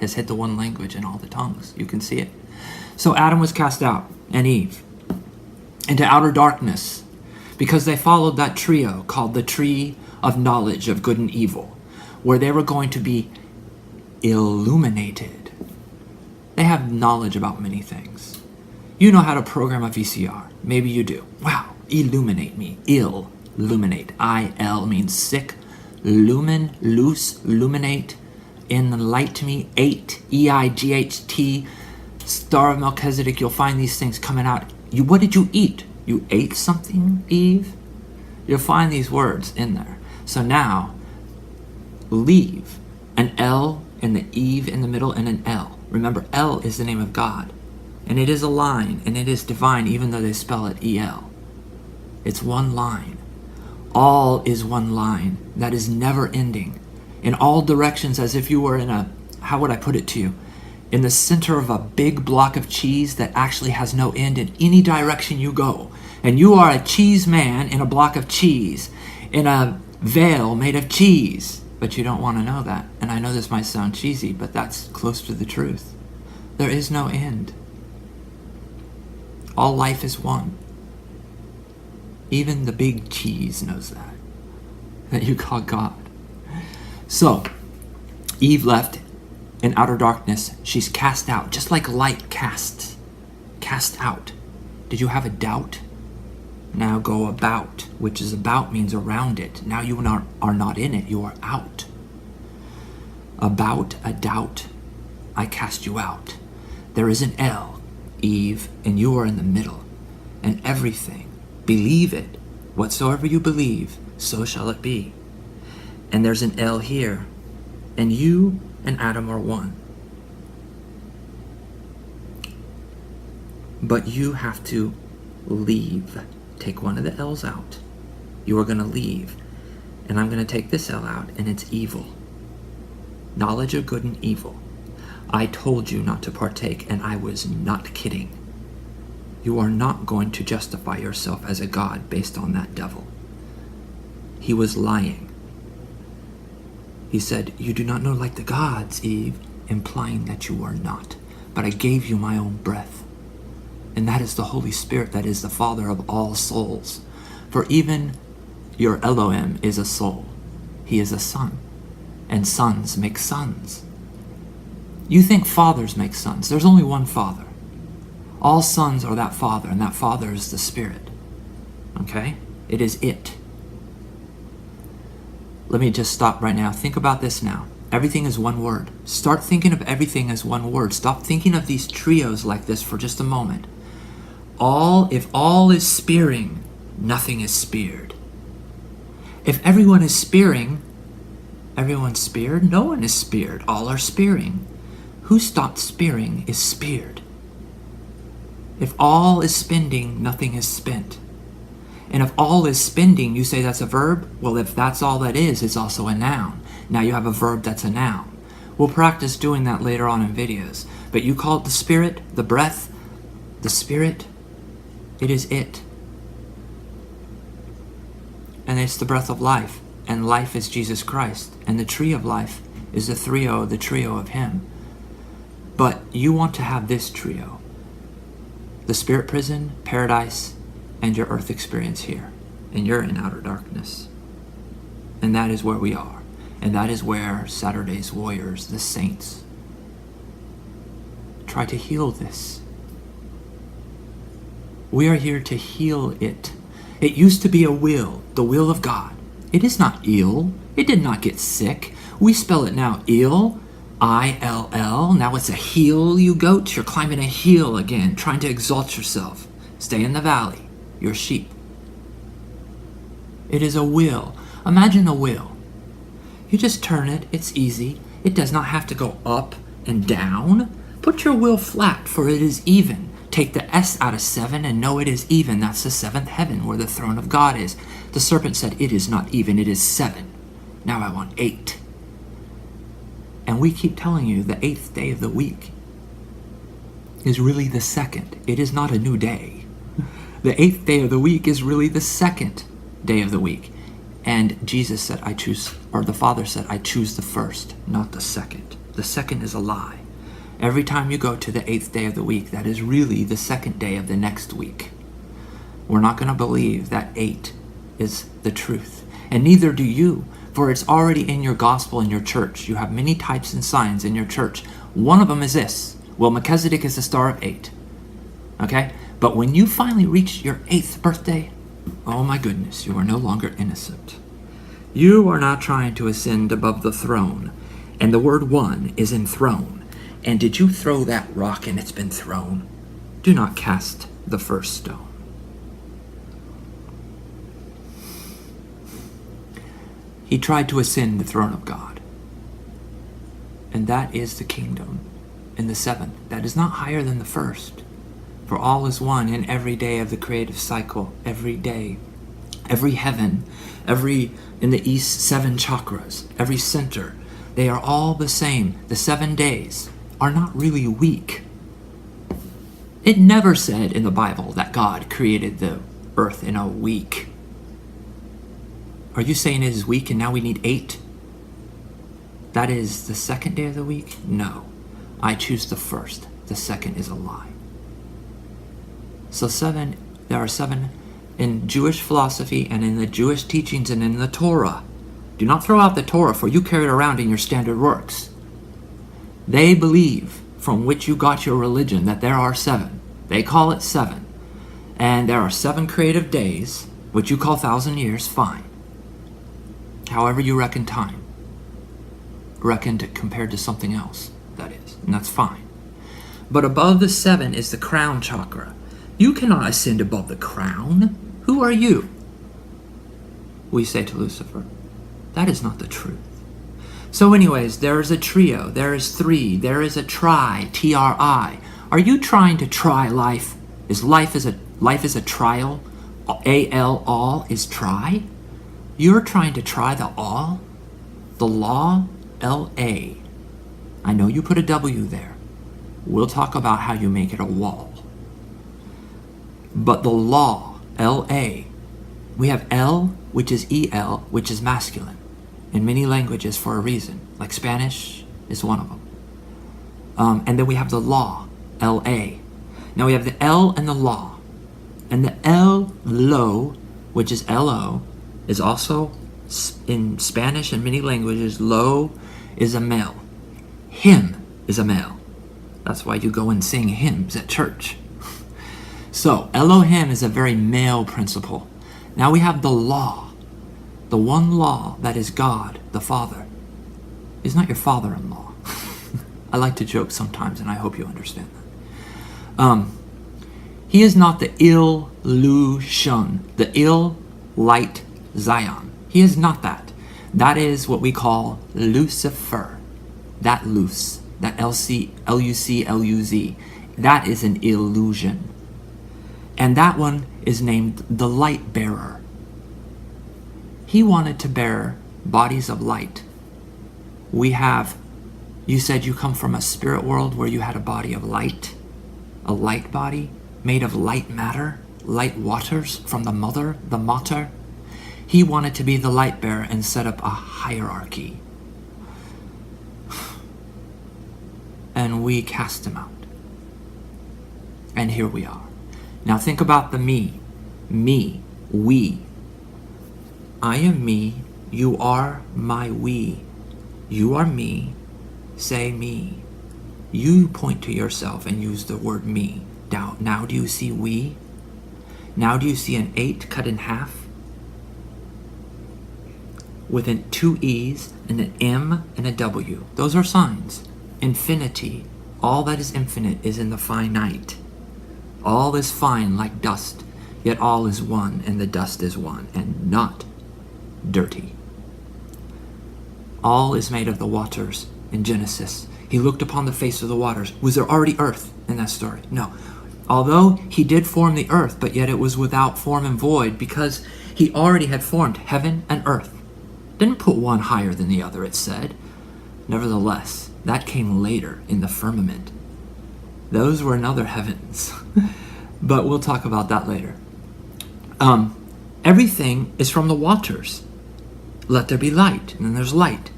has hit the one language in all the tongues. You can see it. So Adam was cast out, and Eve, into outer darkness, because they followed that trio called the tree of knowledge of good and evil, where they were going to be illuminated. They have knowledge about many things. You know how to program a VCR. Maybe you do. Wow, illuminate me. Illuminate. I-L means sick. Lumen, loose, luminate. Enlight me. Eight, E-I-G-H-T. Star of Melchizedek. You'll find these things coming out. What did you eat? You ate something, Eve? You'll find these words in there. So now, leave. An L and the Eve in the middle and an L. Remember, L is the name of God. And it is a line, and it is divine, even though they spell it E-L. It's one line. All is one line that is never ending. In all directions, as if you were in a, how would I put it to you? In the center of a big block of cheese that actually has no end in any direction you go. And you are a cheese man in a block of cheese, in a veil made of cheese. But you don't want to know that. And I know this might sound cheesy, but that's close to the truth. There is no end. All life is one. Even the big cheese knows that you call God. So, Eve left in outer darkness. She's cast out, just like light cast out. Did you have a doubt? Now go about, which is about means around it. Now you are not in it, you are out. About, a doubt, I cast you out. There is an L, Eve, and you are in the middle. And everything, believe it. Whatsoever you believe, so shall it be. And there's an L here. And you and Adam are one. But you have to leave. Take one of the L's out. You are going to leave. And I'm going to take this L out, and it's evil. Knowledge of good and evil. I told you not to partake, and I was not kidding. You are not going to justify yourself as a god based on that devil. He was lying. He said, you do not know like the gods, Eve, implying that you are not. But I gave you my own breath. And that is the Holy Spirit, that is the Father of all souls. For even your Elohim is a soul. He is a son. And sons make sons. You think fathers make sons. There's only one Father. All sons are that Father, and that Father is the Spirit. Okay? It is it. Let me just stop right now. Think about this now. Everything is one word. Start thinking of everything as one word. Stop thinking of these trios like this for just a moment. If all is spearing, nothing is speared. If everyone is spearing, everyone's speared? No one is speared. All are spearing. Who stopped spearing is speared. If all is spending, nothing is spent. And if all is spending, you say that's a verb? Well, if that's all that is, it's also a noun. Now you have a verb that's a noun. We'll practice doing that later on in videos. But you call it the Spirit, the breath, the Spirit. It is it. And it's the breath of life. And life is Jesus Christ. And the tree of life is the trio of Him. But you want to have this trio. The spirit prison, paradise, and your earth experience here. And you're in outer darkness. And that is where we are. And that is where Saturday's warriors, the saints, try to heal this. We are here to heal it. It used to be a will, the will of God. It is not ill. It did not get sick. We spell it now ill, I-L-L. Now it's a heel, you goats. You're climbing a hill again, trying to exalt yourself. Stay in the valley. You're sheep. It is a will. Imagine a wheel. You just turn it. It's easy. It does not have to go up and down. Put your wheel flat, for it is even. Take the S out of 7 and know it is even. That's the 7th heaven where the throne of God is. The serpent said, it is not even, it is 7. Now I want 8. And we keep telling you the 8th day of the week is really the 2nd. It is not a new day. The 8th day of the week is really the 2nd day of the week. And Jesus said, I choose, or the Father said, I choose the 1st, not the 2nd. The second is a lie. Every time you go to the 8th day of the week, that is really the 2nd day of the next week. We're not going to believe that 8 is the truth. And neither do you, for it's already in your gospel in your church. You have many types and signs in your church. One of them is this. Well, Melchizedek is the star of 8. Okay? But when you finally reach your 8th birthday, oh my goodness, you are no longer innocent. You are not trying to ascend above the throne. And the word one is in throne. And did you throw that rock and it's been thrown? Do not cast the first stone. He tried to ascend the throne of God. And that is the kingdom in the 7th. That is not higher than the 1st. For all is one in every day of the creative cycle. Every day. Every heaven. In the east, 7 chakras. Every center. They are all the same. The 7 days are not really weak. It never said in the Bible that God created the earth in a week. Are you saying it is weak and now we need 8? That is the 2nd day of the week? No. I choose the 1st. The 2nd is a lie. So there are 7 in Jewish philosophy and in the Jewish teachings and in the Torah. Do not throw out the Torah, for you carry it around in your standard works. They believe, from which you got your religion, that there are 7. They call it 7. And there are 7 creative days, which you call 1,000 years, fine. However you reckon time. Reckon compared to something else, that is. And that's fine. But above the 7 is the crown chakra. You cannot ascend above the crown. Who are you? We say to Lucifer, that is not the truth. So anyways, there is a trio, there is 3, there is a try, T-R-I. Are you trying to try life? Is life is a trial? A-L, all, is try? You're trying to try the all? The law, L-A. I know you put a W there. We'll talk about how you make it a wall. But the law, L-A, we have L, which is E-L, which is masculine. In many languages for a reason, like Spanish is one of them. And then we have the law, L-A. Now we have the L and the law. And the L, lo, which is L-O, is also in Spanish and many languages, lo is a male. Him is a male. That's why you go and sing hymns at church. So Elohim is a very male principle. Now we have the law. The one law that is God, the Father, is not your father-in-law. I like to joke sometimes, and I hope you understand that. He is not the illusion, the ill light Zion. He is not that. That is what we call Lucifer. That loose, that L-U-C-L-U-Z. That is an illusion. And that one is named the light bearer. He wanted to bear bodies of light. You said you come from a spirit world where you had a body of light, a light body made of light matter, light waters from the mother, the mater. He wanted to be the light bearer and set up a hierarchy. And we cast him out. And here we are. Now think about the me, we. I am me, you are my we. You are me, say me. You point to yourself and use the word me. Now do you see we? Now do you see an 8 cut in half? With 2 E's and an M and a W. Those are signs. Infinity. All that is infinite is in the finite. All is fine like dust, yet all is one, and the dust is one, and not dirty. All is made of the waters in Genesis. He looked upon the face of the waters. Was there already earth in that story? No. Although he did form the earth, but yet it was without form and void because he already had formed heaven and earth. Didn't put one higher than the other, it said. Nevertheless, that came later in the firmament. Those were another heavens. But we'll talk about that later. Everything is from the waters. Let there be light, and then there's light.